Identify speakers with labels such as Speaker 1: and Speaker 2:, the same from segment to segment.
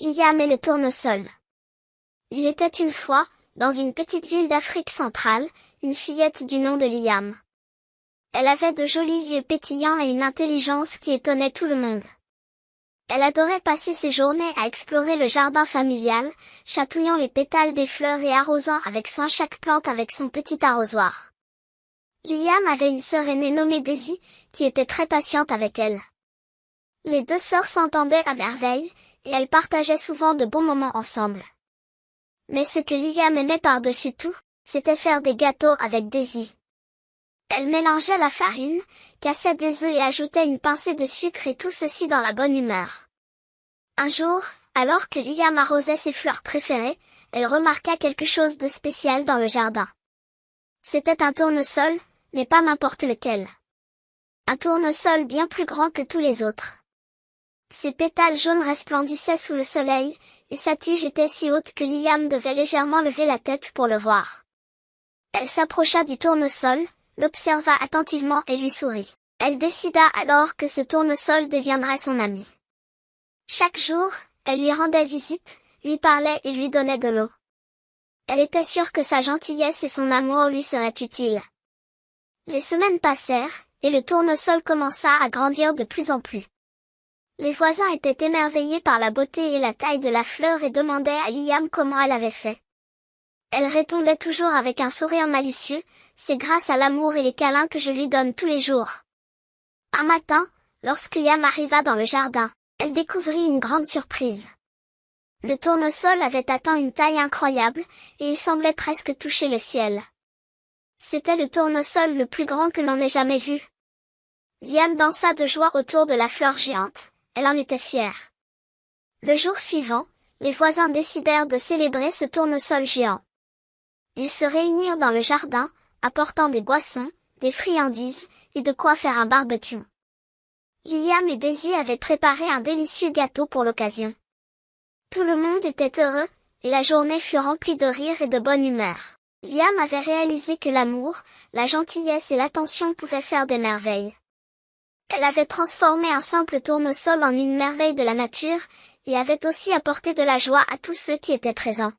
Speaker 1: Liam et le tournesol. Il était une fois, dans une petite ville d'Afrique centrale, une fillette du nom de Liam. Elle avait de jolis yeux pétillants et une intelligence qui étonnait tout le monde. Elle adorait passer ses journées à explorer le jardin familial, chatouillant les pétales des fleurs et arrosant avec soin chaque plante avec son petit arrosoir. Liam avait une sœur aînée nommée Daisy, qui était très patiente avec elle. Les deux sœurs s'entendaient à merveille, et elles partageaient souvent de bons moments ensemble. Mais ce que Liam aimait par-dessus tout, c'était faire des gâteaux avec Daisy. Elle mélangeait la farine, cassait des œufs et ajoutait une pincée de sucre et tout ceci dans la bonne humeur. Un jour, alors que Liam arrosait ses fleurs préférées, elle remarqua quelque chose de spécial dans le jardin. C'était un tournesol, mais pas n'importe lequel. Un tournesol bien plus grand que tous les autres. Ses pétales jaunes resplendissaient sous le soleil, et sa tige était si haute que Liam devait légèrement lever la tête pour le voir. Elle s'approcha du tournesol, l'observa attentivement et lui sourit. Elle décida alors que ce tournesol deviendrait son ami. Chaque jour, elle lui rendait visite, lui parlait et lui donnait de l'eau. Elle était sûre que sa gentillesse et son amour lui seraient utiles. Les semaines passèrent, et le tournesol commença à grandir de plus en plus. Les voisins étaient émerveillés par la beauté et la taille de la fleur et demandaient à Liam comment elle avait fait. Elle répondait toujours avec un sourire malicieux, « C'est grâce à l'amour et les câlins que je lui donne tous les jours. » Un matin, lorsque Liam arriva dans le jardin, elle découvrit une grande surprise. Le tournesol avait atteint une taille incroyable, et il semblait presque toucher le ciel. C'était le tournesol le plus grand que l'on ait jamais vu. Liam dansa de joie autour de la fleur géante, elle en était fière. Le jour suivant, les voisins décidèrent de célébrer ce tournesol géant. Ils se réunirent dans le jardin, apportant des boissons, des friandises, et de quoi faire un barbecue. Liam et Daisy avaient préparé un délicieux gâteau pour l'occasion. Tout le monde était heureux, et la journée fut remplie de rire et de bonne humeur. Liam avait réalisé que l'amour, la gentillesse et l'attention pouvaient faire des merveilles. Elle avait transformé un simple tournesol en une merveille de la nature, et avait aussi apporté de la joie à tous ceux qui étaient présents.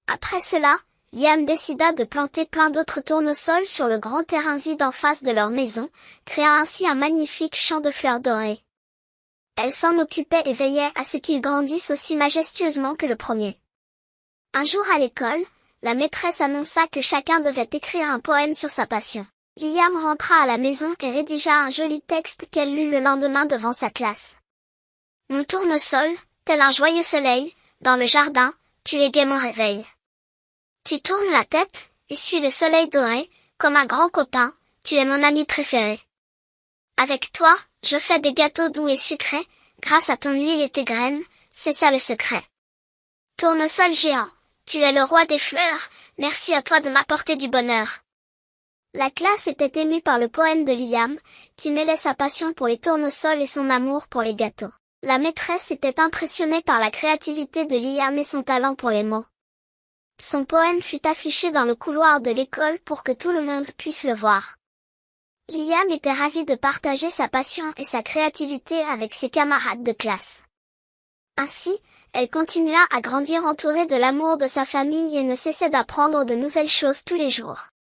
Speaker 1: Après cela, Liam décida de planter plein d'autres tournesols sur le grand terrain vide en face de leur maison, créant ainsi un magnifique champ de fleurs dorées. Elle s'en occupait et veillait à ce qu'ils grandissent aussi majestueusement que le premier. Un jour à l'école, la maîtresse annonça que chacun devait écrire un poème sur sa passion. Liam rentra à la maison et rédigea un joli texte qu'elle lut le lendemain devant sa classe. Mon tournesol, tel un joyeux soleil, dans le jardin, tu égayer mon réveil. Tu tournes la tête, et suis le soleil doré, comme un grand copain, tu es mon ami préféré. Avec toi, je fais des gâteaux doux et sucrés, grâce à ton huile et tes graines, c'est ça le secret. Tournesol géant, tu es le roi des fleurs, merci à toi de m'apporter du bonheur. La classe était émue par le poème de Liam, qui mêlait sa passion pour les tournesols et son amour pour les gâteaux. La maîtresse était impressionnée par la créativité de Liam et son talent pour les mots. Son poème fut affiché dans le couloir de l'école pour que tout le monde puisse le voir. Liam était ravi de partager sa passion et sa créativité avec ses camarades de classe. Ainsi, elle continua à grandir entourée de l'amour de sa famille et ne cessait d'apprendre de nouvelles choses tous les jours.